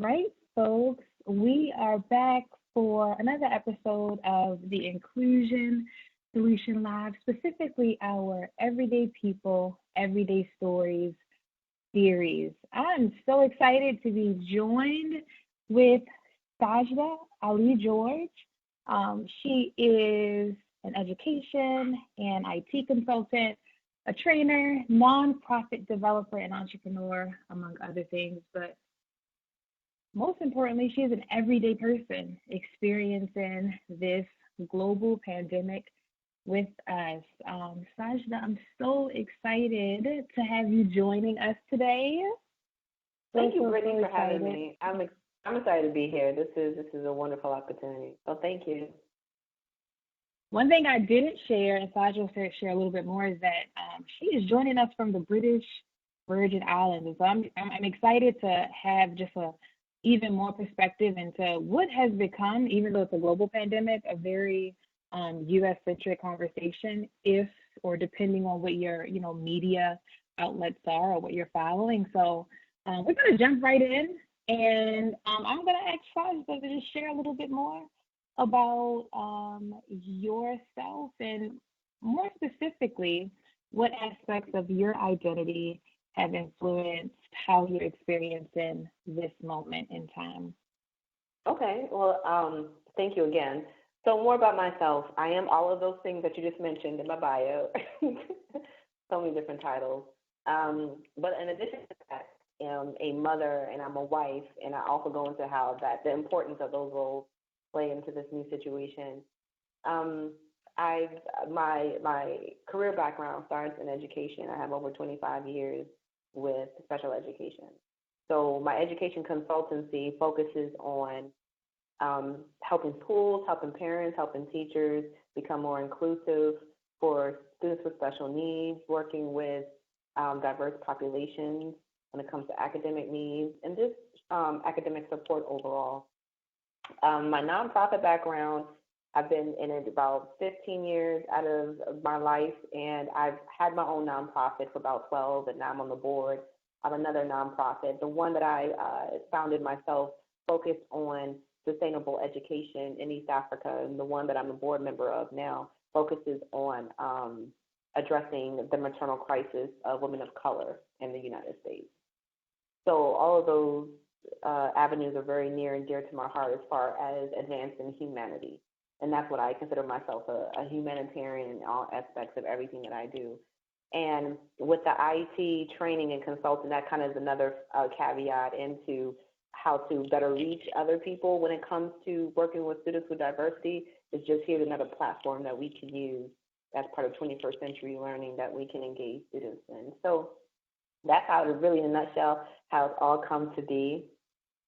right, folks, we are back for another episode of the Inclusion Solution Lab, specifically our Everyday People, Everyday Stories series. I'm so excited to be joined with Sajda Ali George. She is an education and IT consultant, a trainer, nonprofit developer, and entrepreneur, among other things. But most importantly, she is an everyday person experiencing this global pandemic with us. Sajda, I'm so excited to have you joining us today. Thank you, Brittany, for having me. I'm excited to be here. This is a wonderful opportunity. So thank you. One thing I didn't share, and Sajda will share a little bit more, is that she is joining us from the British Virgin Islands. And so I'm excited to have just a even more perspective into what has become, even though it's a global pandemic, a very U.S.-centric conversation, if or depending on what your media outlets are or what you're following. So we're going to jump right in, and I'm going to ask Sajda to just share a little bit more about yourself and more specifically, what aspects of your identity have influenced how you're experiencing this moment in time. Okay. Well, thank you again. So more about myself. I am all of those things that you just mentioned in my bio. So many different titles. But in addition to that, I'm a mother and I'm a wife, and I also go into how that the importance of those roles play into this new situation. My career background starts in education. I have over 25 years with special education. So my education consultancy focuses on helping schools, helping parents, helping teachers become more inclusive for students with special needs, working with diverse populations when it comes to academic needs, and just academic support overall. My nonprofit background, I've been in it about 15 years out of my life, and I've had my own nonprofit for about 12, and now I'm on the board of another nonprofit. The one that I founded myself focused on sustainable education in East Africa, and the one that I'm a board member of now focuses on addressing the maternal crisis of women of color in the United States. So all of those avenues are very near and dear to my heart as far as advancing humanity. And that's what I consider myself, a humanitarian in all aspects of everything that I do. And with the IT training and consulting, that kind of is another caveat into how to better reach other people when it comes to working with students with diversity. It's just here's another platform that we can use as part of 21st century learning that we can engage students in. So that's how it really, in a nutshell, how it's all come to be.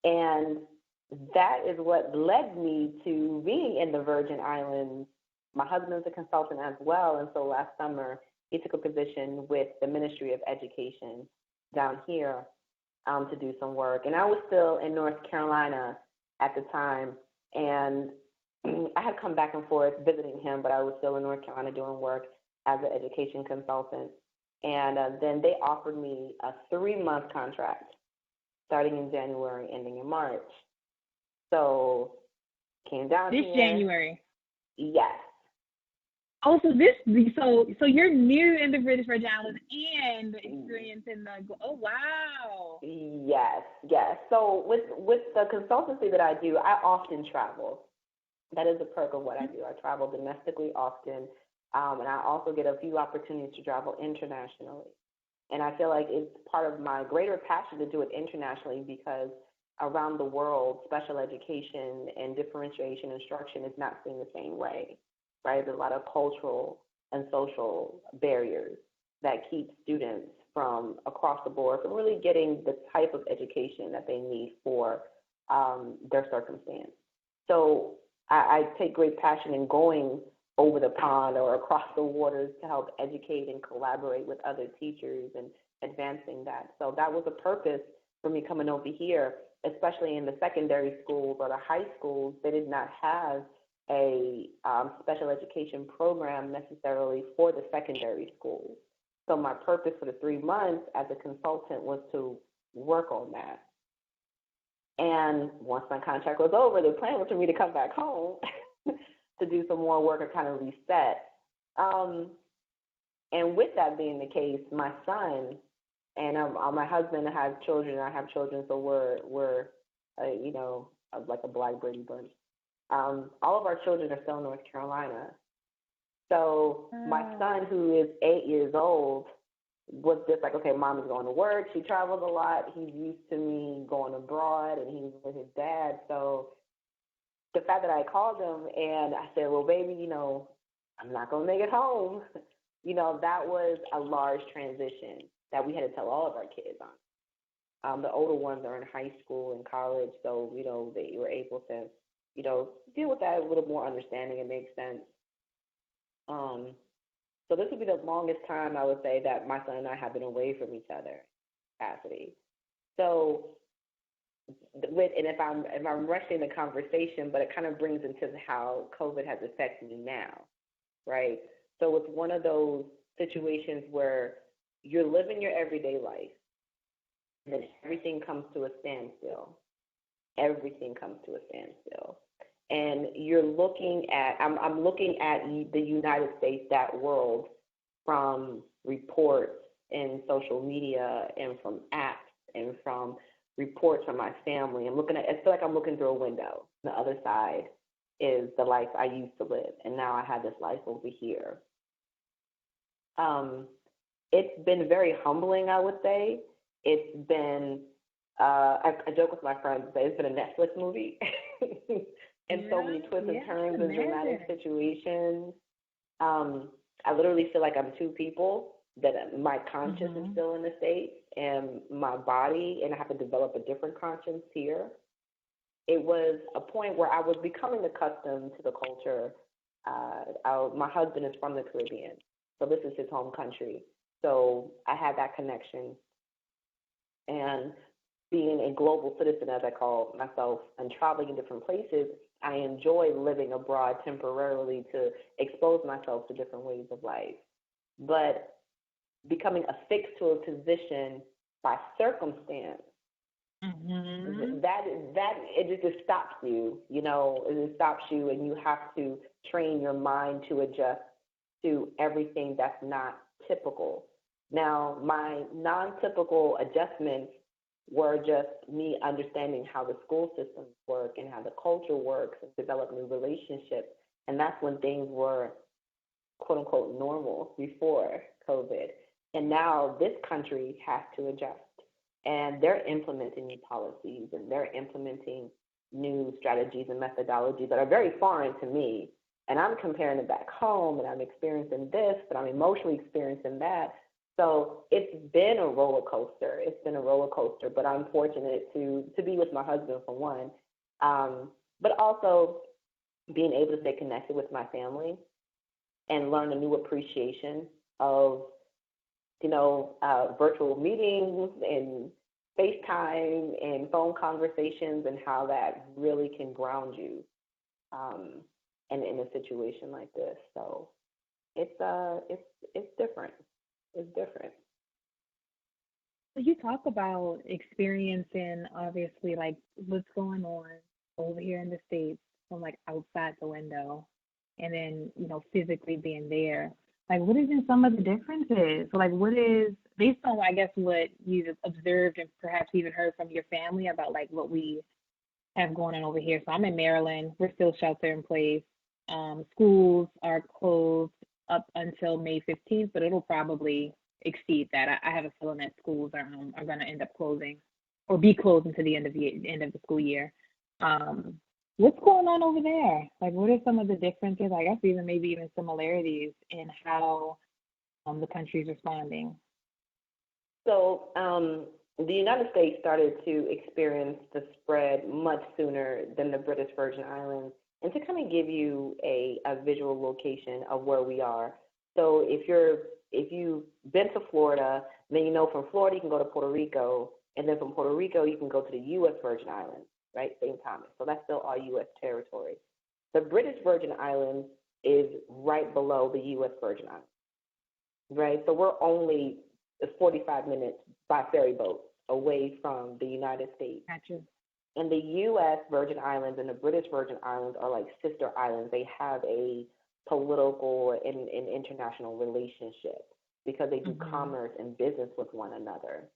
And that is what led me to being in the Virgin Islands. My husband's a consultant as well, and so last summer he took a position with the Ministry of Education down here to do some work. And I was still in North Carolina at the time, and I had come back and forth visiting him, but I was still in North Carolina doing work as an education consultant. And then they offered me a 3-month contract starting in January, ending in March. So came down this here. January. Yes. Oh, so you're new in the British Virgin Islands and experiencing the. Oh, wow. Yes. So with the consultancy that I do, I often travel. That is a perk of what I do. I travel domestically often, and I also get a few opportunities to travel internationally. And I feel like it's part of my greater passion to do it internationally because around the world, special education and differentiation instruction is not seen the same way, right? There's a lot of cultural and social barriers that keep students from across the board from really getting the type of education that they need for their circumstance. So I take great passion in going over the pond or across the waters to help educate and collaborate with other teachers and advancing that. So that was a purpose for me coming over here, especially in the secondary schools or the high schools. They did not have a special education program necessarily for the secondary schools. So my purpose for the 3 months as a consultant was to work on that. And once my contract was over, the plan was for me to come back home to do some more work and kind of reset. Um, and with that being the case, my son and my husband has children. I have children, so we're like a black Brady bunch. All of our children are still in North Carolina. So my son, who is 8 years old, was just like, okay, mom is going to work. She travels a lot. He's used to me going abroad, and he's with his dad. So the fact that I called him and I said, well, baby, I'm not going to make it home. That was a large transition that we had to tell all of our kids on. The older ones are in high school and college, so, they were able to, deal with that a little more understanding. It makes sense. So this would be the longest time, I would say, that my son and I have been away from each other, capacity. So, and if I'm rushing the conversation, but it kind of brings into how COVID has affected me now, right? So it's one of those situations where you're living your everyday life, and then everything comes to a standstill. Everything comes to a standstill. And you're looking at, I'm looking at the United States, that world, from reports in social media and from apps and from reports from my family. I feel like I'm looking through a window. The other side is the life I used to live, and now I have this life over here. It's been very humbling, I would say. It's been, I joke with my friends, but it's been a Netflix movie. And so many twists and turns and dramatic situations. I literally feel like I'm two people, that my conscience is still in the States and my body, and I have to develop a different conscience here. It was a point where I was becoming accustomed to the culture. My husband is from the Caribbean, so this is his home country. So I had that connection. And being a global citizen, as I call myself, and traveling in different places, I enjoy living abroad temporarily to expose myself to different ways of life. But becoming affixed to a position by circumstance, that it just stops you. It just stops you, and you have to train your mind to adjust to everything that's not typical. Now, my non-typical adjustments were just me understanding how the school systems work and how the culture works and develop new relationships. And that's when things were, quote unquote, normal before COVID. And now this country has to adjust. And they're implementing new policies, and they're implementing new strategies and methodologies that are very foreign to me. And I'm comparing it back home, and I'm experiencing this, but I'm emotionally experiencing that. So it's been a roller coaster. It's been a roller coaster, but I'm fortunate to be with my husband, for one, but also being able to stay connected with my family and learn a new appreciation of, virtual meetings and FaceTime and phone conversations, and how that really can ground you in a situation like this. So it's different. Is different. You talk about experiencing, obviously, like what's going on over here in the States from like outside the window, and then, physically being there. Like, what is in some of the differences? So, like, what is, based on, I guess, what you've observed and perhaps even heard from your family about, like, what we have going on over here. So I'm in Maryland. We're still shelter in place. Schools are closed up until May 15th, but it'll probably exceed that. I have a feeling that schools are going to end up closing or be closed until the end of the school year. What's going on over there? Like, what are some of the differences? I guess maybe even similarities in how the country's responding. So the United States started to experience the spread much sooner than the British Virgin Islands. And to kind of give you a visual location of where we are. So if you've been to Florida, then from Florida you can go to Puerto Rico, and then from Puerto Rico you can go to the U.S. Virgin Islands, right? St. Thomas. So that's still all U.S. territory. The British Virgin Islands is right below the U.S. Virgin Islands, right? So we're only 45 minutes by ferry boat away from the United States. Gotcha. And the U.S. Virgin Islands and the British Virgin Islands are like sister islands. They have a political and international relationship because they do Mhm. commerce and business with one another.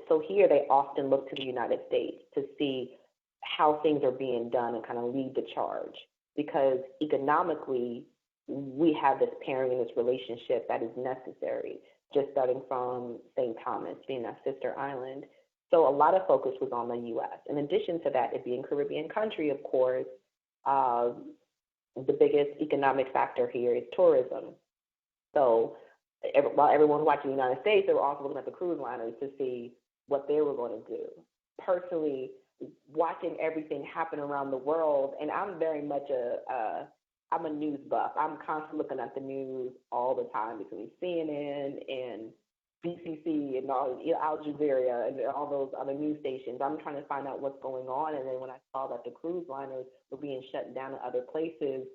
So here they often look to the United States to see how things are being done and kind of lead the charge because economically we have this pairing and this relationship that is necessary. Just starting from St. Thomas being a sister island, so a lot of focus was on the U.S. In addition to that, it being Caribbean country, of course, uh, the biggest economic factor here is tourism. So while everyone's watching the United States, they were also looking at the cruise liners to see what they were going to do. Personally, watching everything happen around the world, and I'm very much I'm a news buff. I'm constantly looking at the news all the time between CNN and BCC and all, Al Jazeera and all those other news stations. I'm trying to find out what's going on. And then when I saw that the cruise liners were being shut down in other places,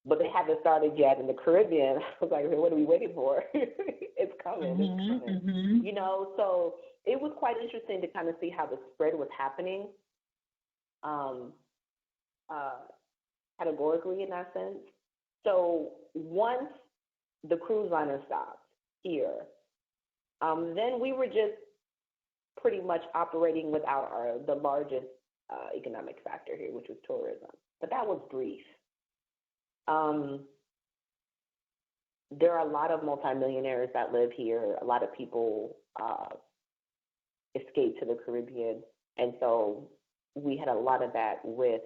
but they haven't started yet in the Caribbean, I was like, what are we waiting for? It's coming. It's Mhm. coming. Mhm. So it was quite interesting to kind of see how the spread was happening, um, uh, categorically in that sense. So once the cruise liner stopped here, then we were just pretty much operating without the largest economic factor here, which was tourism. But that was brief. Um, there are a lot of multimillionaires that live here. A lot of people escape to the Caribbean, and so we had a lot of that with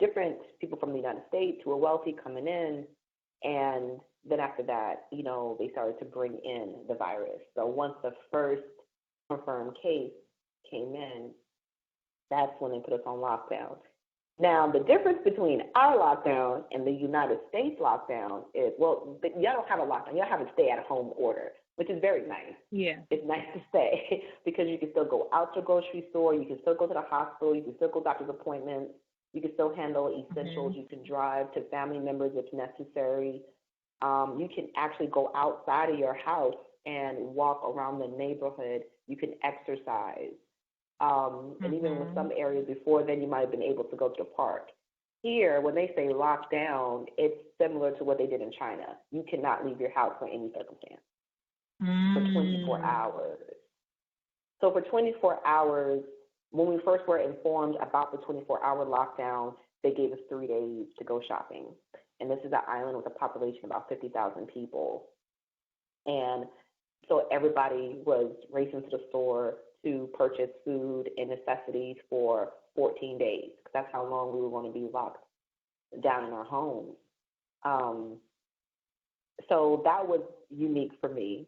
different people from the United States who were wealthy coming in, and then after that, they started to bring in the virus. So once the first confirmed case came in, that's when they put us on lockdown. Now, the difference between our lockdown and the United States lockdown is, well, y'all don't have a lockdown. Y'all have a stay-at-home order, which is very nice. Yeah. It's nice to stay because you can still go out to the grocery store, you can still go to the hospital, you can still go to doctor's appointments, you can still handle essentials, Mhm. you can drive to family members if necessary. You can actually go outside of your house and walk around the neighborhood. You can exercise. And even with some Mhm. areas before then, you might have been able to go to the park. Here, when they say lockdown, it's similar to what they did in China. You cannot leave your house for any circumstance for 24 Mm. hours. So for 24 hours, when we first were informed about the 24-hour lockdown, they gave us 3 days to go shopping. And this is an island with a population of about 50,000 people. And so everybody was racing to the store to purchase food and necessities for 14 days, because that's how long we were going to be locked down in our homes. Um, so that was unique for me.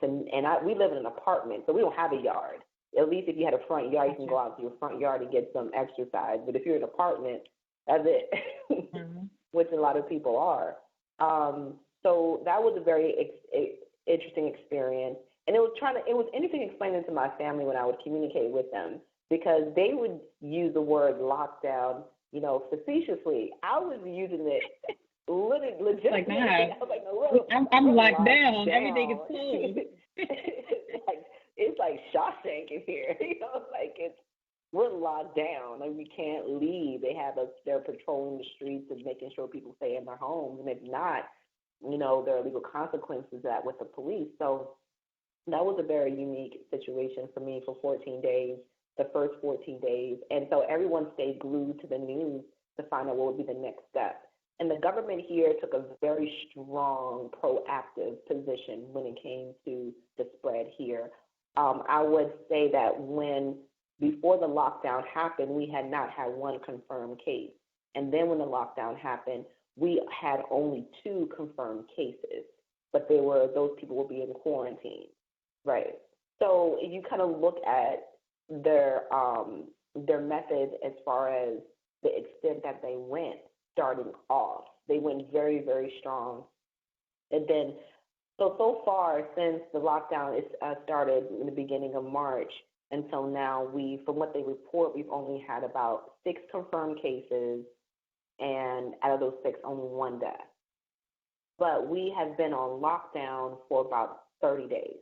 We live in an apartment, so we don't have a yard. At least if you had a front yard, you can Gotcha. go out to your front yard and get some exercise. But if you're in an apartment, that's it, Mhm. which a lot of people are. So that was a very interesting experience, and it was interesting explaining to my family when I would communicate with them because they would use the word lockdown, facetiously. I was using it Like, legitimately. nah, I was like, no, I'm we're locked locked down. Everything is down. closed. It's like Shawshank in here. We're locked down. Like we can't leave. They're patrolling the streets and making sure people stay in their homes. And if not, there are legal consequences to that with the police. So that was a very unique situation for me for 14 days, the first 14 days. And so everyone stayed glued to the news to find out what would be the next step. And the government here took a very strong, proactive position when it came to the spread here. I would say that before the lockdown happened, we had not had one confirmed case. And then when the lockdown happened, we had only 2 confirmed cases, but those people were being quarantined. Right. So if you kind of look at their methods as far as the extent that they went starting off, they went very, very strong. And then, so far since the lockdown started in the beginning of March until now, from what they report, we've only had about 6 confirmed cases, and out of those 6, only 1 death. But we have been on lockdown for about 30 days.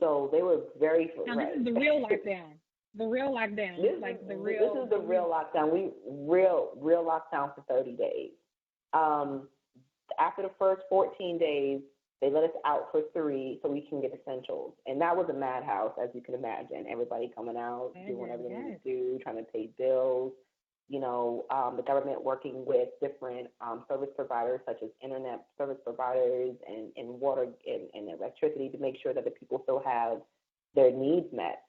So they were very Now this right. is the real lockdown. The real lockdown, like the this real, is the real lockdown. We real lockdown for 30 days. Um, After the first 14 days, they let us out for 3 so we can get essentials. And that was a madhouse, as you can imagine. Everybody coming out, doing whatever they need to do, trying to pay bills. The government working with different service providers, such as internet service providers and water and electricity, to make sure that the people still have their needs met.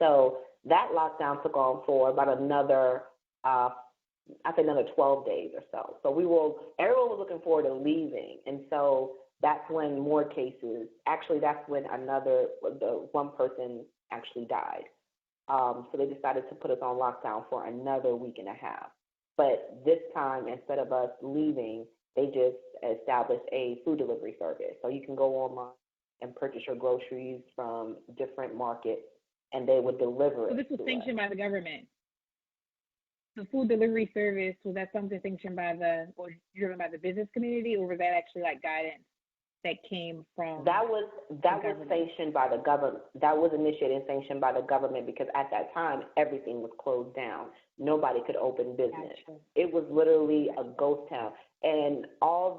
So that lockdown took on for about another, I think another 12 days or so. So everyone was looking forward to leaving. And so that's when more cases, actually that's when the one person actually died. So they decided to put us on lockdown for another week and a half. But this time, instead of us leaving, they just established a food delivery service. So you can go online and purchase your groceries from different markets, and they would deliver it. So this was sanctioned by the government. The food delivery service, was that something sanctioned by or driven by the business community, or was that actually like guidance that came from that was sanctioned by the government? That was initiated and sanctioned by the government, because at that time everything was closed down. Nobody could open business. Gotcha. It was literally a ghost town. And all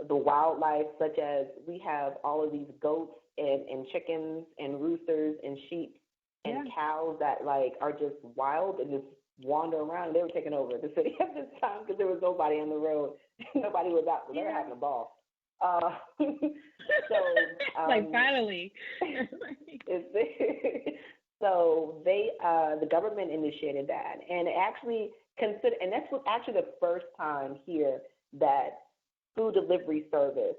the wildlife, such as we have all of these goats and chickens and roosters and sheep and cows that like are just wild and just wander around. They were taking over the city at this time because there was nobody on the road. Nobody was out. They were having a ball. Like finally. So the government initiated that, and it actually and that's actually the first time here that food delivery service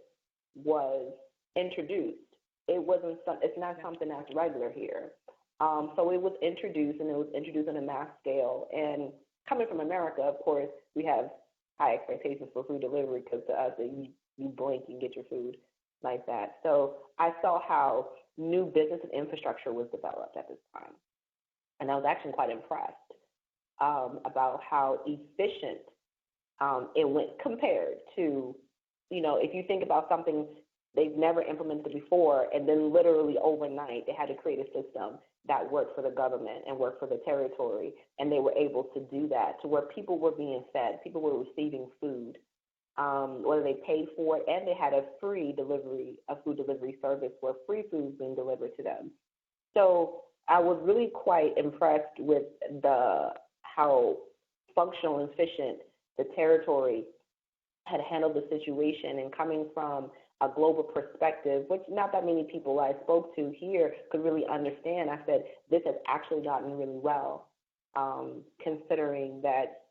was introduced. It's not something that's regular here. So it was introduced, and it was introduced on a mass scale. And coming from America, of course, we have high expectations for food delivery, because to us, you blink and get your food like that. So I saw how new business and infrastructure was developed at this time. And I was actually quite impressed about how efficient it went compared to, if you think about something they've never implemented before, and then literally overnight they had to create a system that worked for the government and worked for the territory, and they were able to do that to where people were being fed, people were receiving food, whether they paid for it, and they had a food delivery service where free food was being delivered to them. So I was really quite impressed with how functional and efficient the territory had handled the situation, and coming from a global perspective, which not that many people I spoke to here could really understand. I said, this has actually gotten really well, considering that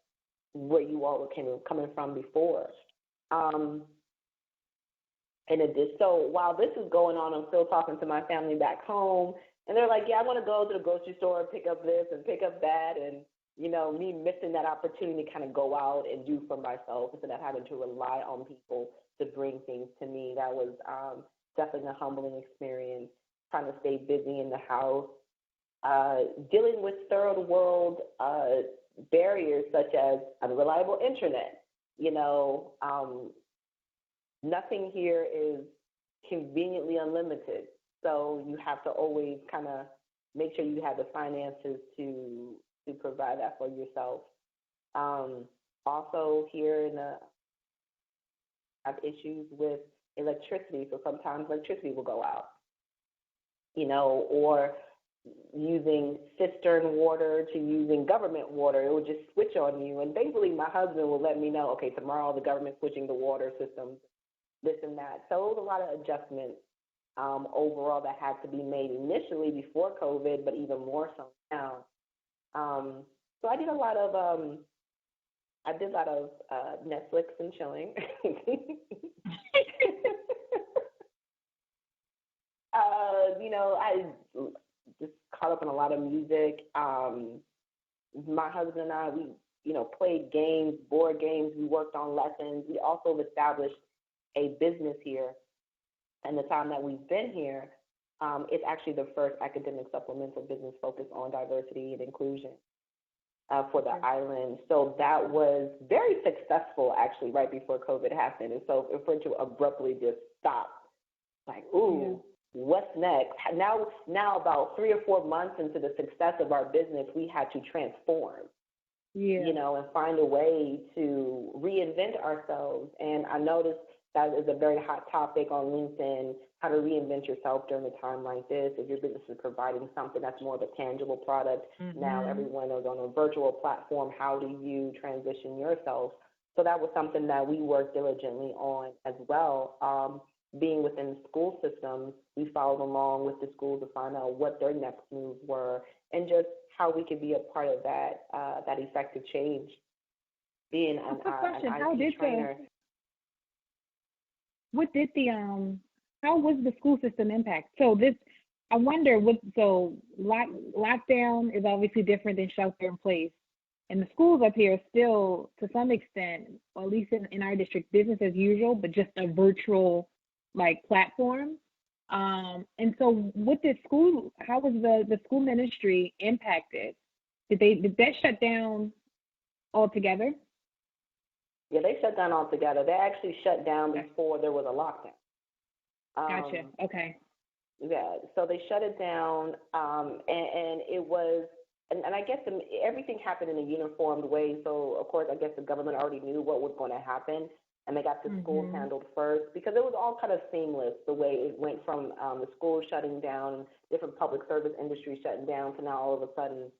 where you all were coming from before. So while this is going on, I'm still talking to my family back home, and they're like, yeah, I want to go to the grocery store and pick up this and pick up that, and me missing that opportunity to kind of go out and do for myself instead of having to rely on people to bring things to me. That was definitely a humbling experience, trying to stay busy in the house, dealing with third-world barriers such as unreliable internet. Nothing here is conveniently unlimited, so you have to always kind of make sure you have the finances to provide that for yourself. Also, here have issues with electricity, so sometimes electricity will go out, or using cistern water to using government water. It will just switch on you, and thankfully my husband will let me know, okay, tomorrow the government's switching the water systems, this and that. So it was a lot of adjustments overall that had to be made initially before COVID, but even more so now. So I did a lot of Netflix and chilling. I just caught up on a lot of music. My husband and I, we played games, board games. We worked on lessons. We also established a business here. And the time that we've been here, it's actually the first academic supplemental business focused on diversity and inclusion for the island. So that was very successful, actually, right before COVID happened. And so for it to abruptly just stop, like, ooh, what's next? Now about 3 or 4 months into the success of our business, we had to transform, Yeah. and find a way to reinvent ourselves. And I noticed that is a very hot topic on LinkedIn, how to reinvent yourself during a time like this. If your business is providing something that's more of a tangible product, now everyone is on a virtual platform. How do you transition yourself? So that was something that we worked diligently on as well. Being within school systems, we followed along with the schools to find out what their next moves were and just how we could be a part of that effective change. Being an IT trainer. How was the school system impact? So I wonder lockdown is obviously different than shelter in place. And the schools up here are still, to some extent, or at least in our district, business as usual, but just a virtual platform. And so with the school, how was the school ministry impacted? Did that shut down altogether? Yeah, they shut down altogether. They actually shut down before there was a lockdown. Gotcha. Okay. Yeah, so they shut it down, and it was, and I guess everything happened in a uniformed way. So of course, I guess the government already knew what was going to happen, and they got the schools handled first because it was all kind of seamless the way it went from the schools shutting down, different public service industries shutting down, to now all of a sudden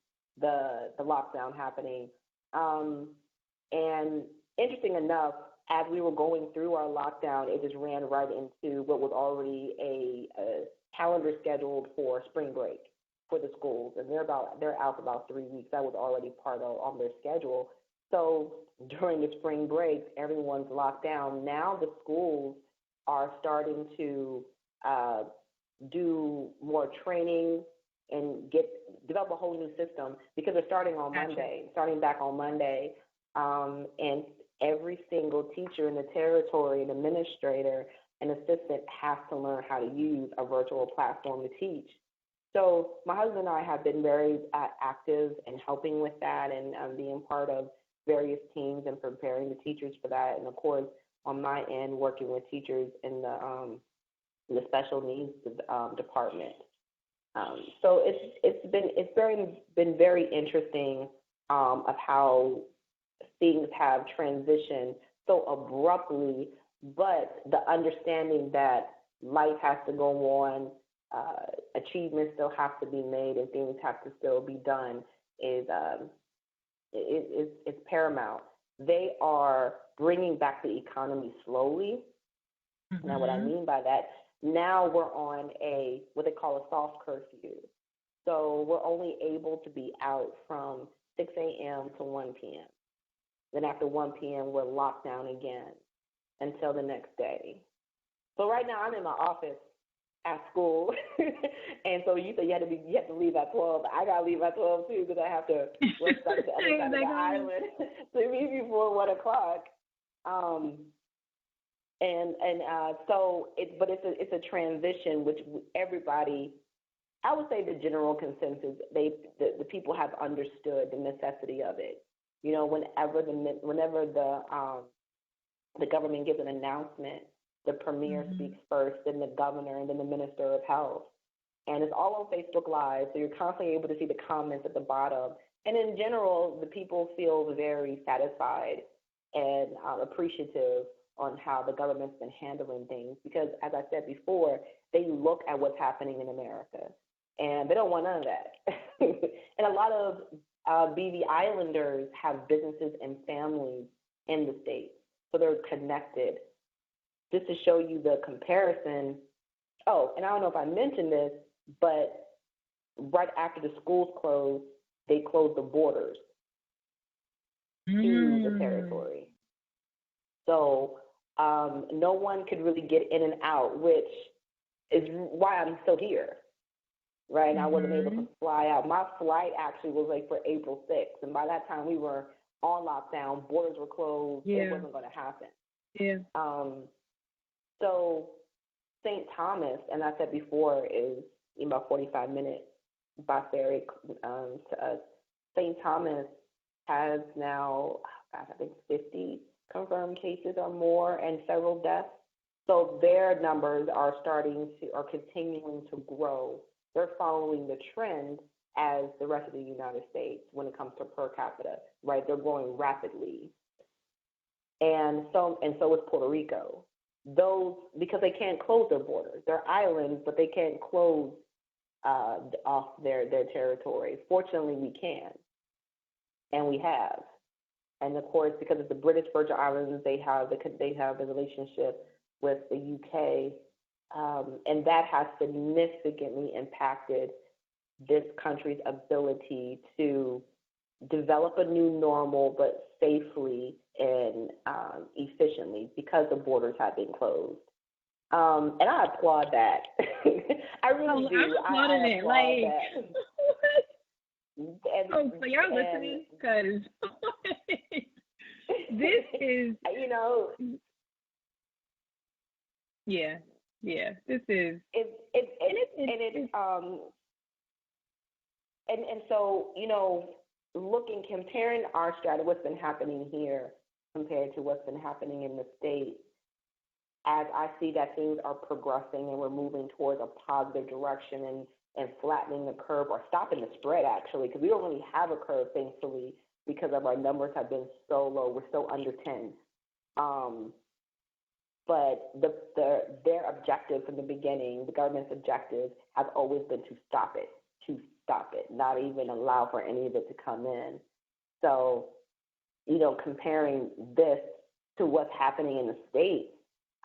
the lockdown happening. And interesting enough, as we were going through our lockdown, it just ran right into what was already a calendar scheduled for spring break for the schools, and they're out for about 3 weeks. That was already part of on their schedule. So during the spring break, everyone's locked down. Now the schools are starting to do more training and develop a whole new system because they're starting back on Monday, and every single teacher in the territory, an administrator, an assistant has to learn how to use a virtual platform to teach. So my husband and I have been very active in helping with that and being part of various teams and preparing the teachers for that. And of course, on my end, working with teachers in the special needs department. So it's been very interesting of how things have transitioned so abruptly, but the understanding that life has to go on, achievements still have to be made, and things have to still be done is paramount. They are bringing back the economy slowly. Now, what I mean by that, now we're on what they call a soft curfew. So we're only able to be out from 6 a.m. to 1 p.m. Then after 1 p.m., we're locked down again until the next day. So right now, I'm in my office at school, and so you said you have to leave at 12. I gotta leave at 12 too because I have to rush back to the other side of the island to meet before 1 o'clock. So it's a transition which everybody, I would say the general consensus, the people have understood the necessity of it. Whenever the government gives an announcement, the premier speaks first, then the governor, and then the minister of health. And it's all on Facebook Live, so you're constantly able to see the comments at the bottom. And in general, the people feel very satisfied and appreciative on how the government's been handling things. Because, as I said before, they look at what's happening in America, and they don't want none of that. And a lot of BV Islanders have businesses and families in the state, so they're connected. Just to show you the comparison. Oh, and I don't know if I mentioned this, but right after the schools closed, they closed the borders to the territory. So no one could really get in and out, which is why I'm still here, right? I wasn't able to fly out. My flight actually was for April 6th, and by that time we were on lockdown, borders were closed, it wasn't going to happen. Yeah. So St. Thomas, and I said before, is about 45 minutes by ferry to us. St. Thomas has now, I think, 50 confirmed cases or more and several deaths. So their numbers are continuing to grow. They're following the trend as the rest of the United States when it comes to per capita, right? They're growing rapidly. And so is Puerto Rico. Those, because they can't close their borders. They're islands, but they can't close off their territory. Fortunately, we can, and we have. And of course, because it's the British Virgin Islands, they have the relationship with the UK, and that has significantly impacted this country's ability to develop a new normal, but safely and efficiently, because the borders have been closed. And I applaud that. I really do. I'm applauding it. Like, so y'all listening? Because this is, yeah, this is. And so, comparing our strategy, what's been happening here compared to what's been happening in the States, as I see that things are progressing and we're moving towards a positive direction and flattening the curve or stopping the spread, actually, because we don't really have a curve, thankfully, because of our numbers have been so low. We're still under 10. But their objective from the beginning, the government's objective, has always been to stop it, not even allow for any of it to come in. So, comparing this to what's happening in the States,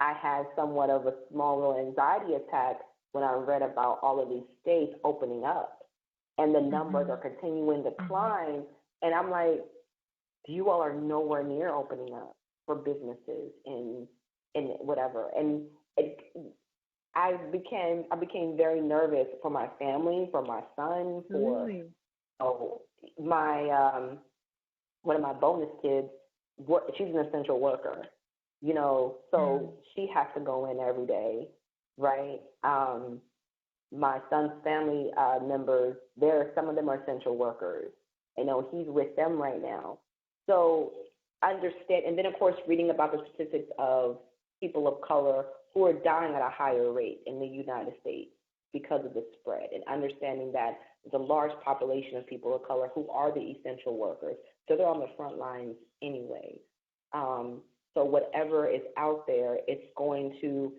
I had somewhat of a small little anxiety attack when I read about all of these states opening up, and the numbers are continuing to climb. And I'm like, you all are nowhere near opening up for businesses in whatever. And I became very nervous for my family, for my son, for my one of my bonus kids. She's an essential worker, so she has to go in every day, right? My son's family members, some of them are essential workers. He's with them right now. So understand, and then of course reading about the statistics of people of color who are dying at a higher rate in the United States because of the spread, and understanding that there's a large population of people of color who are the essential workers. So they're on the front lines anyway. So whatever is out there, it's going to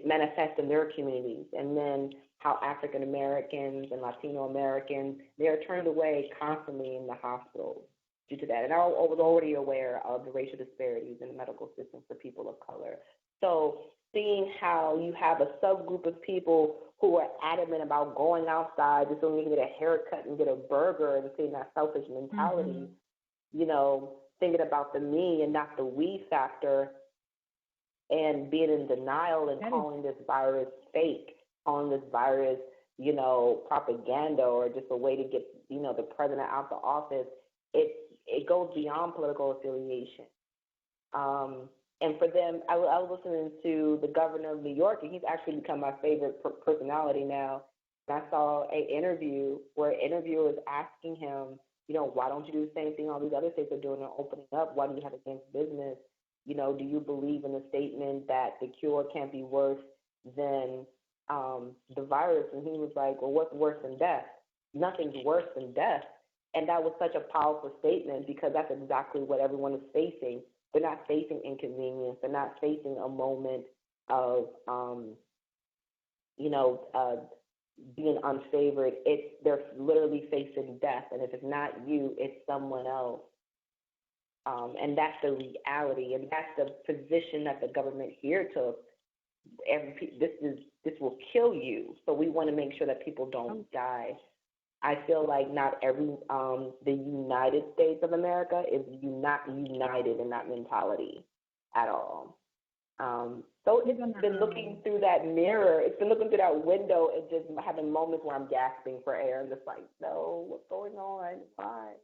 manifest in their communities. And then how African Americans and Latino Americans, they're turned away constantly in the hospitals due to that. And I was already aware of the racial disparities in the medical system for people of color. So seeing how you have a subgroup of people who are adamant about going outside just so you can get a haircut and get a burger, and seeing that selfish mentality, thinking about the me and not the we factor, and being in denial and calling this virus fake, calling this virus, propaganda, or just a way to get, the president out the office. It goes beyond political affiliation. And for them, I was listening to the governor of New York, and he's actually become my favorite personality now. And I saw an interview where an interviewer was asking him, why don't you do the same thing all these other states are doing and opening up? Why do you have against business? Do you believe in the statement that the cure can't be worse than the virus? And he was like, well, what's worse than death? Nothing's worse than death. And that was such a powerful statement, because that's exactly what everyone is facing. They're not facing inconvenience. They're not facing a moment of, being unfavored. They're literally facing death. And if it's not you, it's someone else. And that's the reality. And that's the position that the government here took. This will kill you. So we want to make sure that people don't die. I feel like not every the United States of America is not united in that mentality at all. So it's been looking through that mirror. It's been looking through that window and just having moments where I'm gasping for air and just like, no, what's going on? Why?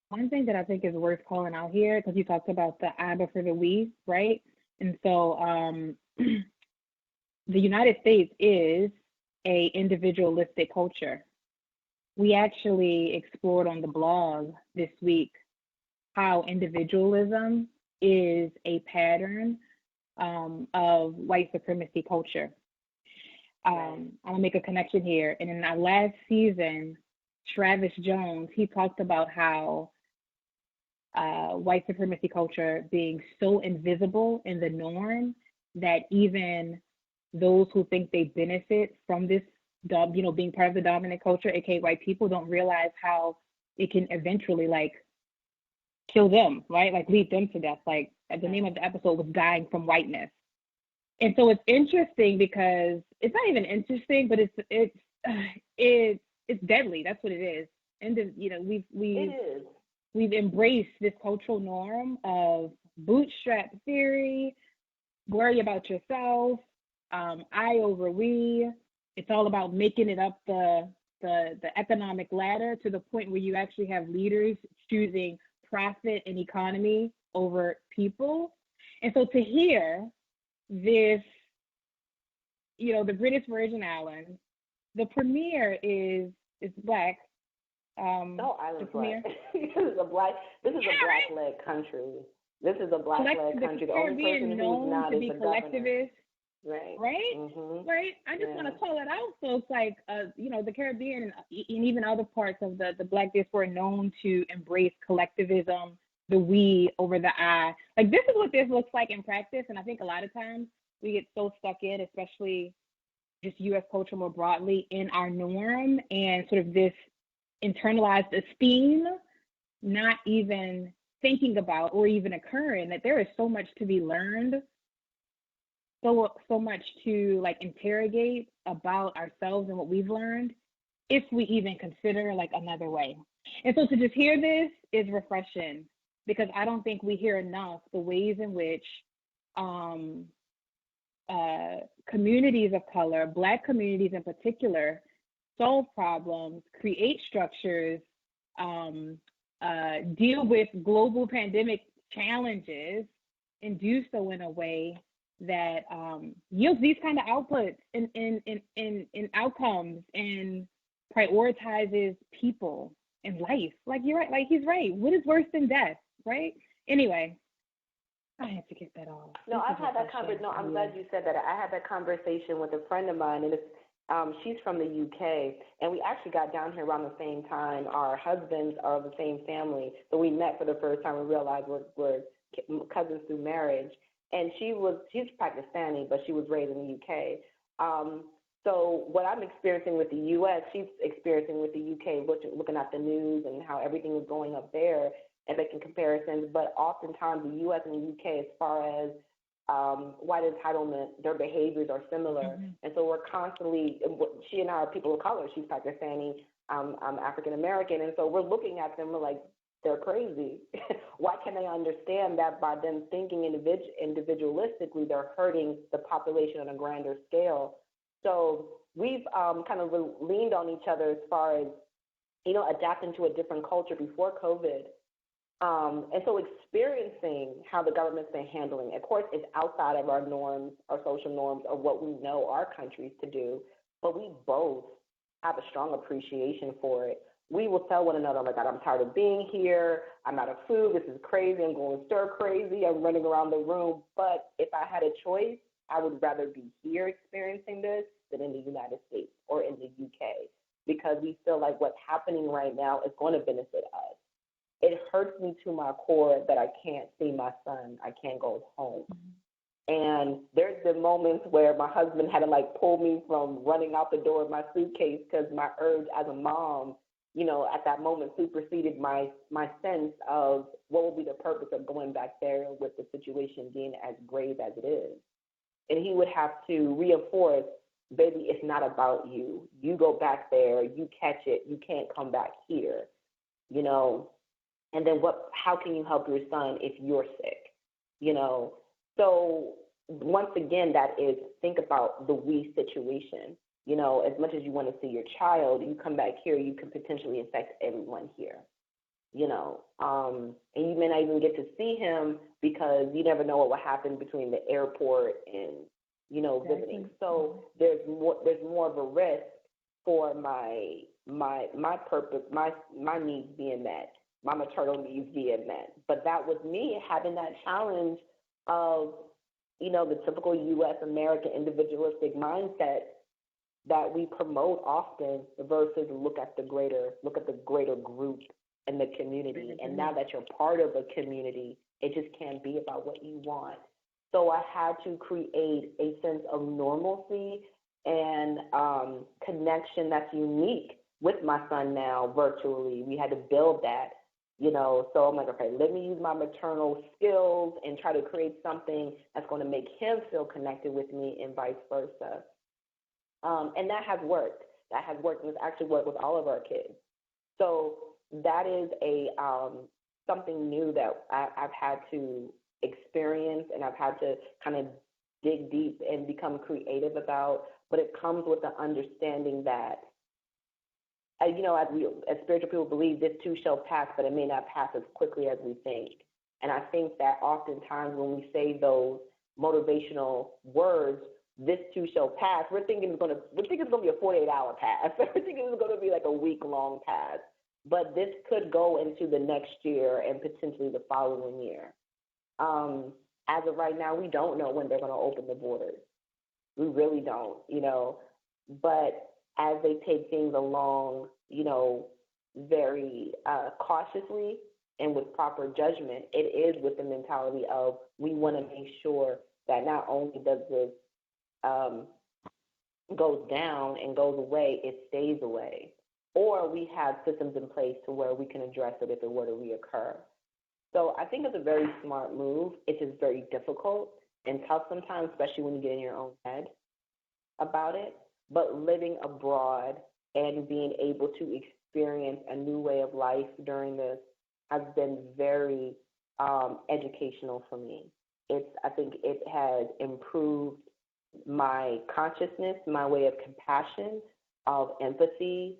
One thing that I think is worth calling out here, because you talked about the I before the we, right? And so the United States is a individualistic culture. We actually explored on the blog this week how individualism is a pattern of white supremacy culture. Right. I'll make a connection here. And in our last season, Travis Jones, he talked about how white supremacy culture being so invisible in the norm that even those who think they benefit from this, being part of the dominant culture, aka white people, don't realize how it can eventually like kill them, right? Like lead them to death. Like the name of the episode was "Dying from Whiteness." And so it's interesting because it's not even interesting, but it's deadly. That's what it is. And we've embraced this cultural norm of bootstrap theory, worry about yourself, I over we. It's all about making it up the economic ladder to the point where you actually have leaders choosing profit and economy over people. And so to hear this, the British Virgin Islands, the premier is Black. No, island's Black. This is a Black-led country. This is a Black-led country. The only person who's not is the governor. Right. Mm-hmm. Right. I just want to call it out. So it's like, the Caribbean and even other parts of the Black diaspora are known to embrace collectivism, the we over the I. Like this is what this looks like in practice. And I think a lot of times we get so stuck in, especially just U.S. culture more broadly, in our norm and sort of this internalized esteem, not even thinking about or even occurring that there is so much to be learned, so much to like interrogate about ourselves and what we've learned, if we even consider like another way. And so to just hear this is refreshing because I don't think we hear enough the ways in which communities of color, Black communities in particular, solve problems, create structures, deal with global pandemic challenges, and do so in a way that yields these kind of outputs and outcomes and prioritizes people and life. Like you're right, like he's right. What is worse than death, right? Anyway, I had to get that off. No, I've had that conversation. No, I'm glad you said that. I had that conversation with a friend of mine, and she's from the UK, and we actually got down here around the same time. Our husbands are of the same family, so we met for the first time and realized we're cousins through marriage. And she's Pakistani, but she was raised in the UK. So what I'm experiencing with the U.S., she's experiencing with the UK, looking at the news and how everything is going up there and making comparisons. But oftentimes the U.S. and the UK, as far as white entitlement, their behaviors are similar. Mm-hmm. And so we're constantly, she and I are people of color. She's Pakistani, I'm African American. And so we're looking at them, we're like, they're crazy. Why can't they understand that by them thinking individualistically, they're hurting the population on a grander scale? So we've kind of leaned on each other as far as, adapting to a different culture before COVID. And so experiencing how the government's been handling, of course, is outside of our norms, our social norms, or what we know our countries to do, but we both have a strong appreciation for it. We will tell one another, oh my God, I'm tired of being here. I'm out of food. This is crazy. I'm going stir crazy. I'm running around the room. But if I had a choice, I would rather be here experiencing this than in the United States or in the UK, because we feel like what's happening right now is going to benefit us. It hurts me to my core that I can't see my son. I can't go home. Mm-hmm. And there's been moments where my husband had to pull me from running out the door of my suitcase because my urge as a mom, at that moment superseded my sense of what will be the purpose of going back there with the situation being as grave as it is. And he would have to reinforce, baby, it's not about you. You go back there, you catch it, you can't come back here, And then how can you help your son if you're sick, So once again, that is, think about the we situation. As much as you want to see your child, you come back here, you can potentially infect everyone here, and you may not even get to see him because you never know what will happen between the airport and, visiting. So there's more of a risk for my purpose, my needs being met, my maternal needs being met. But that was me having that challenge of the typical U.S. American individualistic mindset that we promote often versus look at the greater group and the community. And now that you're part of a community, it just can't be about what you want. So I had to create a sense of normalcy and connection that's unique with my son now virtually. We had to build that, So I'm like, okay, let me use my maternal skills and try to create something that's going to make him feel connected with me and vice versa. And that has worked. That has worked, and it's actually worked with all of our kids. So that is something new that I've had to experience, and I've had to kind of dig deep and become creative about. But it comes with the understanding that, as spiritual people believe, this too shall pass, but it may not pass as quickly as we think. And I think that oftentimes when we say those motivational words, this too shall pass, we're thinking it's going to be a 48-hour pass. We're thinking it's going to be like a week-long pass. But this could go into the next year and potentially the following year. As of right now, we don't know when they're going to open the borders. We really don't, But as they take things along, very cautiously and with proper judgment, it is with the mentality of we want to make sure that not only does this goes down and goes away, it stays away. Or we have systems in place to where we can address it if it were to reoccur. So I think it's a very smart move. It is very difficult and tough sometimes, especially when you get in your own head about it. But living abroad and being able to experience a new way of life during this has been very educational for me. I think it has improved my consciousness, my way of compassion, of empathy,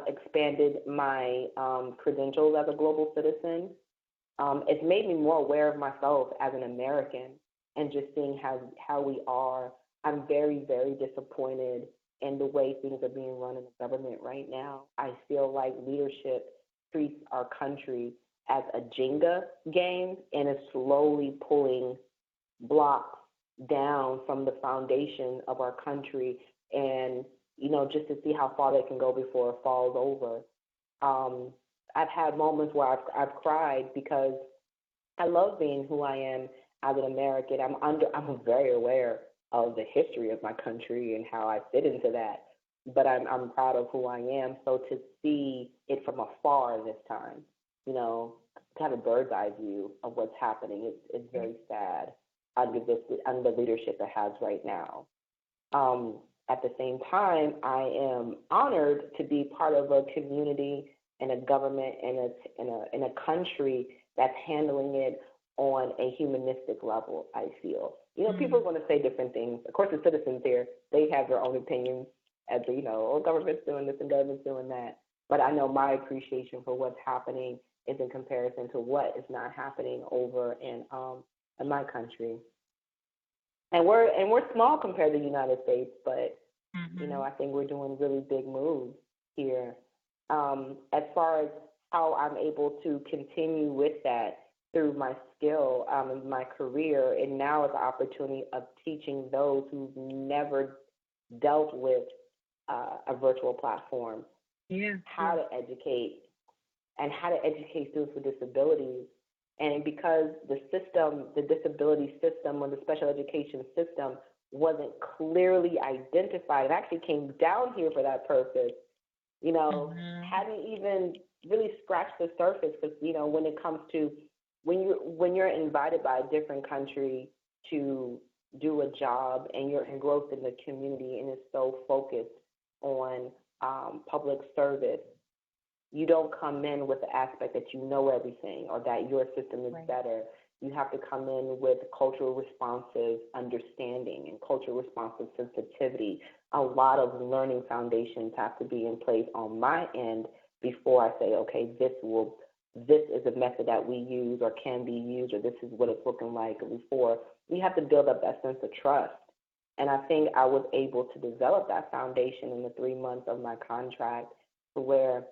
expanded my credentials as a global citizen. It's made me more aware of myself as an American and just seeing how we are. I'm very, very disappointed in the way things are being run in the government right now. I feel like leadership treats our country as a Jenga game and is slowly pulling blocks down from the foundation of our country, and just to see how far they can go before it falls over. I've had moments where I've cried because I love being who I am as an American. I'm very aware of the history of my country and how I fit into that, but I'm proud of who I am. So to see it from afar this time, to have a bird's eye view of what's happening, it's very sad under the leadership it has right now. At the same time, I am honored to be part of a community and a government and a country that's handling it on a humanistic level, I feel. People are going to say different things. Of course, the citizens here, they have their own opinions as government's doing this and government's doing that. But I know my appreciation for what's happening is in comparison to what is not happening over in my country. And we're small compared to the United States, but I think we're doing really big moves here. As far as how I'm able to continue with that through my skill in my career, and now is the opportunity of teaching those who've never dealt with a virtual platform how to educate and how to educate students with disabilities. And because the disability system or the special education system wasn't clearly identified, it actually came down here for that purpose, hadn't even really scratched the surface because, when it comes to when you're invited by a different country to do a job and you're engrossed in the community and it's so focused on public service, you don't come in with the aspect that you know everything or that your system is better. You have to come in with cultural responsive understanding and cultural responsive sensitivity. A lot of learning foundations have to be in place on my end before I say, okay, this is a method that we use or can be used, or this is what it's looking like. Before we have to build up that sense of trust. And I think I was able to develop that foundation in the 3 months of my contract, to where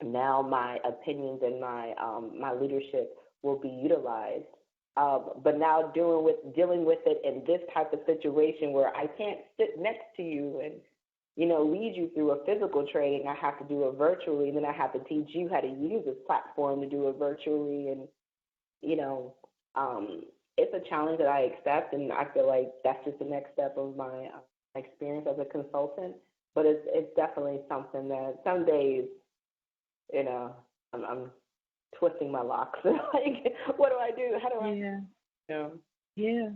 now my opinions and my leadership will be utilized But now dealing with it in this type of situation where I can't sit next to you and, lead you through a physical training, I have to do it virtually, and then I have to teach you how to use this platform to do it virtually. And, you know, it's a challenge that I accept, and I feel like that's just the next step of my experience as a consultant. But it's definitely something that some days, I'm twisting my locks. Like, what do I do? How do I? Yeah. Yeah. Yeah.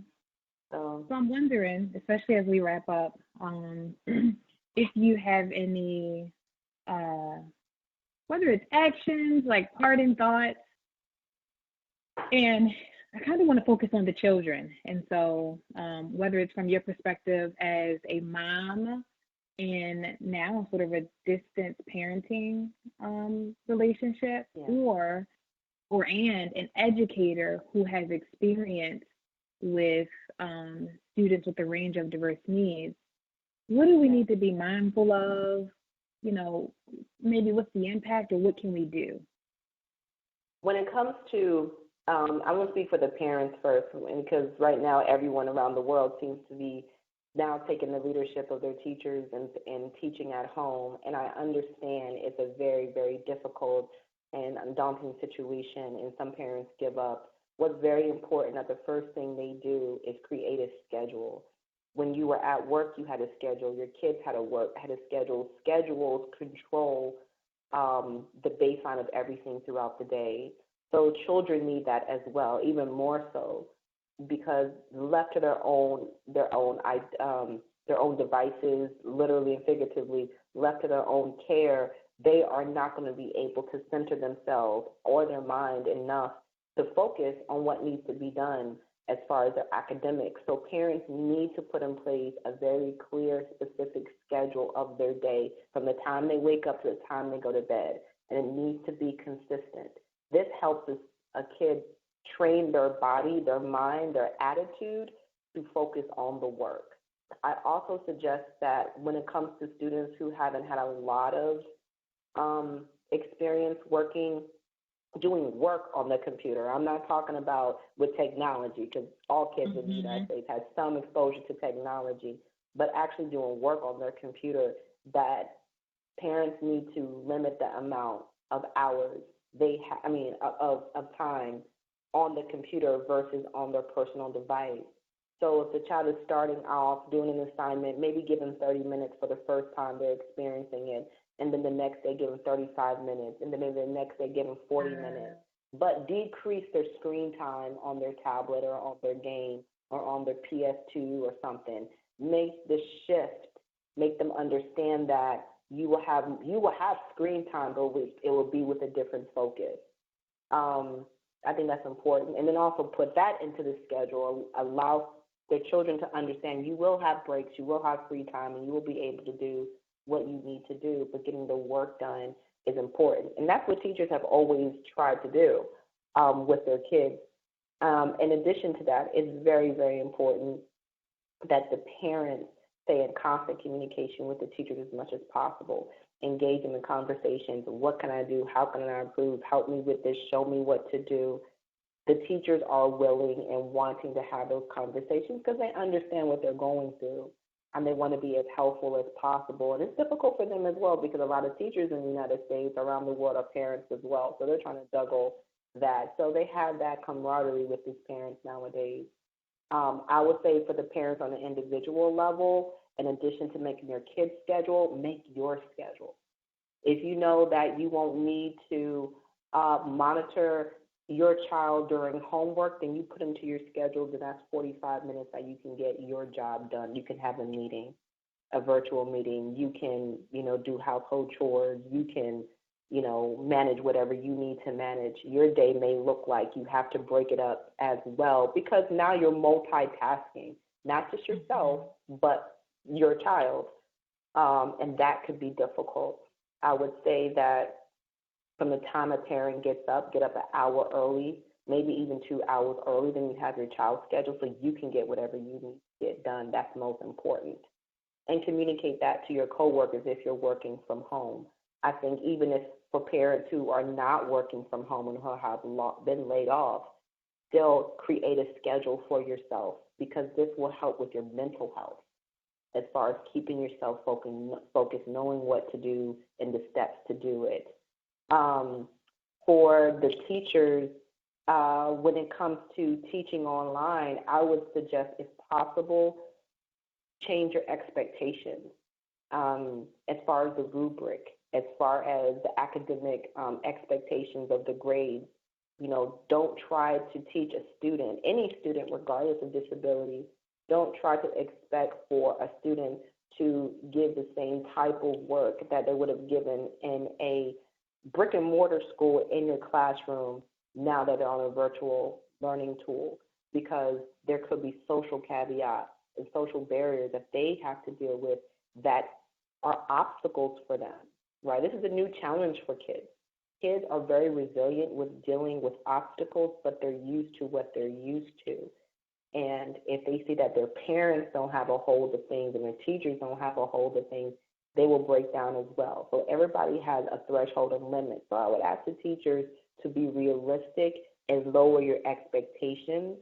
So I'm wondering, especially as we wrap up, if you have any, whether it's actions, like parting thoughts, and I kind of want to focus on the children. And so whether it's from your perspective as a mom and now sort of a distant parenting relationship, or an educator who has experience with students with a range of diverse needs, what do we need to be mindful of? Maybe what's the impact, or what can we do? When it comes to, I want to speak for the parents first, because right now everyone around the world seems to be now taking the leadership of their teachers and teaching at home. And I understand it's a very, very difficult and daunting situation, and some parents give up. What's very important that the first thing they do is create a schedule. When you were at work, you had a schedule. Your kids had a schedule. Schedules control the baseline of everything throughout the day. So children need that as well, even more so, because left to their own devices, literally and figuratively, left to their own care, they are not going to be able to center themselves or their mind enough to focus on what needs to be done as far as their academics. So parents need to put in place a very clear, specific schedule of their day from the time they wake up to the time they go to bed, and it needs to be consistent. This helps a kid train their body, their mind, their attitude to focus on the work. I also suggest that when it comes to students who haven't had a lot of experience doing work on the computer. I'm not talking about with technology, because all kids in the United States have some exposure to technology, but actually doing work on their computer, that parents need to limit the amount of hours of time on the computer versus on their personal device. So if the child is starting off doing an assignment, maybe give them 30 minutes for the first time they're experiencing it, and then the next day give them 35 minutes, and then maybe the next day give them 40 minutes. But decrease their screen time on their tablet or on their game or on their PS2 or something. Make the shift. Make them understand that you will have screen time, but it will be with a different focus. I think that's important. And then also put that into the schedule. Allow their children to understand you will have breaks, you will have free time, and you will be able to do what you need to do, but getting the work done is important. And that's what teachers have always tried to do with their kids. In addition to that, it's very, very important that the parents stay in constant communication with the teachers as much as possible. Engage in the conversations. What can I do? How can I improve? Help me with this. Show me what to do. The teachers are willing and wanting to have those conversations because they understand what they're going through, and they want to be as helpful as possible. And it's difficult for them as well, because a lot of teachers in the United States, around the world, are parents as well. So they're trying to juggle that. So they have that camaraderie with these parents nowadays. I would say for the parents on an individual level, in addition to making their kids' schedule, make your schedule. If you know that you won't need to monitor your child during homework, then you put them to your schedule, then that's 45 minutes that you can get your job done. You can have a meeting, a virtual meeting. You can, do household chores. You can, manage whatever you need to manage. Your day may look like you have to break it up as well, because now you're multitasking, not just yourself, but your child, and that could be difficult. I would say that from the time a parent get up an hour early, maybe even 2 hours early than you have your child scheduled, so you can get whatever you need to get done. That's most important. And communicate that to your coworkers if you're working from home. I think even if for parents who are not working from home and who have been laid off, still create a schedule for yourself, because this will help with your mental health as far as keeping yourself focused, knowing what to do and the steps to do it. For the teachers, when it comes to teaching online, I would suggest, if possible, change your expectations as far as the rubric, as far as the academic expectations of the grades. Don't try to teach a student, any student, regardless of disability, don't try to expect for a student to give the same type of work that they would have given in a brick and mortar school in your classroom now that they're on a virtual learning tool, because there could be social caveats and social barriers that they have to deal with that are obstacles for them, right? This is a new challenge for kids. Kids are very resilient with dealing with obstacles, but they're used to what they're used to. And if they see that their parents don't have a hold of things and their teachers don't have a hold of things, they will break down as well. So everybody has a threshold of limits. So I would ask the teachers to be realistic and lower your expectations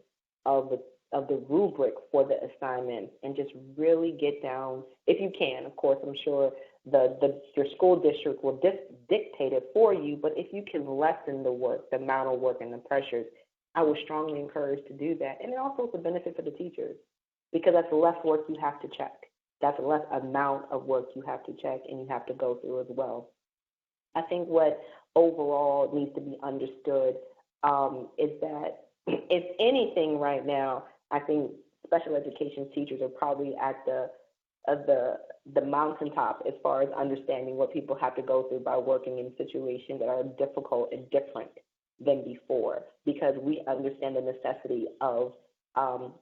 of the rubric for the assignment, and just really get down, if you can. Of course, I'm sure your school district will dictate it for you, but if you can lessen the work, the amount of work and the pressures, I would strongly encourage to do that. And it also is a benefit for the teachers, because that's less work you have to check. That's less amount of work you have to check and you have to go through as well. I think what overall needs to be understood is that, if anything right now, I think special education teachers are probably at the mountaintop as far as understanding what people have to go through by working in situations that are difficult and different than before, because we understand the necessity of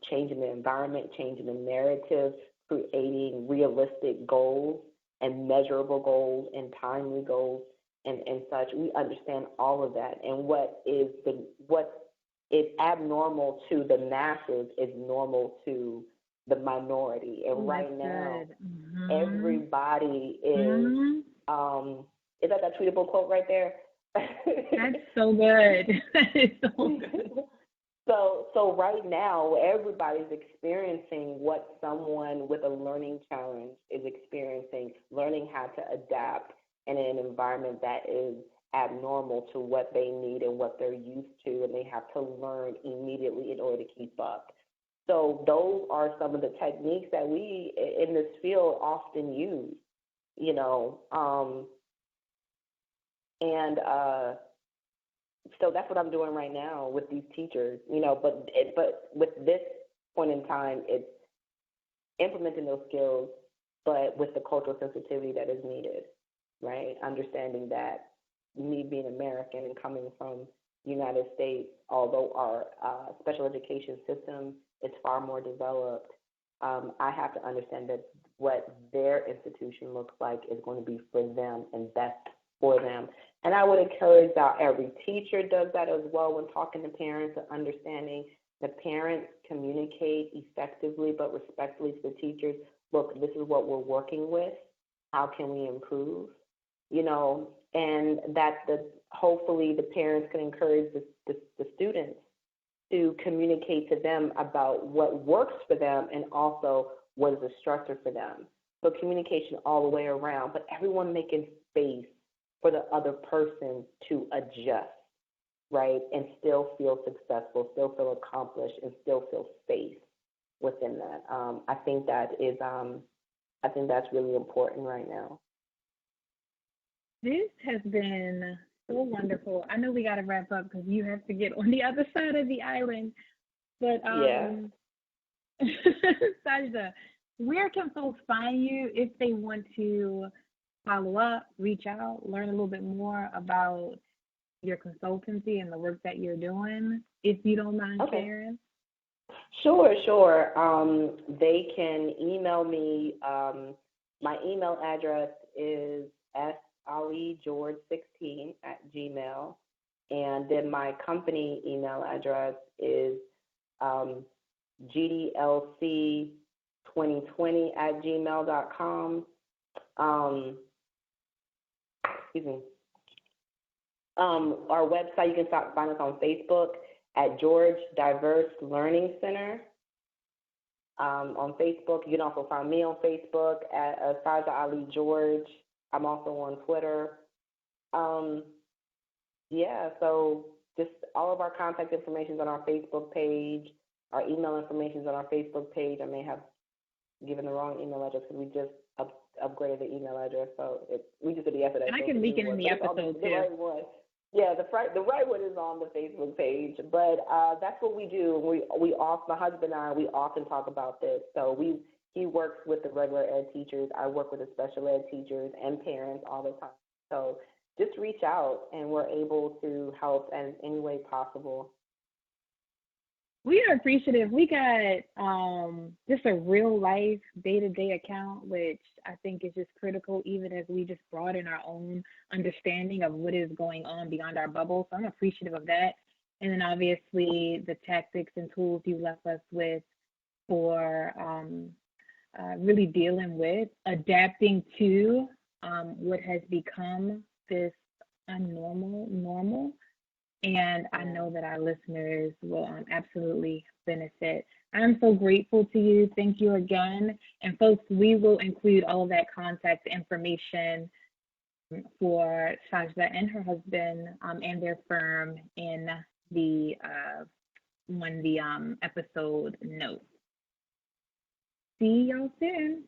changing the environment, changing the narrative, creating realistic goals and measurable goals and timely goals and such. We understand all of that, and what is abnormal to the masses is normal to the minority. And right now, everybody is is that tweetable quote right there? That's so good. That is so good. So right now, everybody's experiencing what someone with a learning challenge is experiencing, learning how to adapt in an environment that is abnormal to what they need and what they're used to, and they have to learn immediately in order to keep up. So those are some of the techniques that we in this field often use, so that's what I'm doing right now with these teachers, but with this point in time, it's implementing those skills, but with the cultural sensitivity that is needed, right? Understanding that me being American and coming from the United States, although our special education system is far more developed, I have to understand that what their institution looks like is going to be for them and best for them. And I would encourage that every teacher does that as well when talking to parents and understanding the parents communicate effectively but respectfully to the teachers. Look, this is what we're working with. How can we improve? And that hopefully the parents can encourage the students to communicate to them about what works for them and also what is a stressor for them. So communication all the way around, but everyone making space for the other person to adjust, right, and still feel successful, still feel accomplished, and still feel safe within that. I think that's really important right now. This has been so wonderful. I know we got to wrap up because you have to get on the other side of the island. But Sajda, where can folks find you if they want to follow up, reach out, learn a little bit more about your consultancy and the work that you're doing, if you don't mind sharing? Sure. They can email me. My email address is saligeorge16@gmail.com, and then my company email address is gdlc2020@gmail.com. Excuse me. Our website, you can find us on Facebook at George Diverse Learning Center on Facebook. You can also find me on Facebook at Saja Ali George. I'm also on Twitter. Yeah, so just all of our contact information is on our Facebook page. Our email information is on our Facebook page. I may have given the wrong email address because we just upgraded the email address. So we just did it yesterday. And I so can link it in the episode the too. right one. Yeah, the right one is on the Facebook page. But that's what we do. We often, my husband and I, we often talk about this. So he works with the regular ed teachers. I work with the special ed teachers and parents all the time. So just reach out, and we're able to help in any way possible. We are appreciative. We got just a real life day-to-day account, which I think is just critical, even as we just broaden our own understanding of what is going on beyond our bubble. So I'm appreciative of that. And then obviously the tactics and tools you left us with for really dealing with, adapting to what has become this normal. And I know that our listeners will absolutely benefit. I'm so grateful to you. Thank you again. And folks, we will include all of that contact information for Sajda and her husband and their firm in the episode notes. See y'all soon.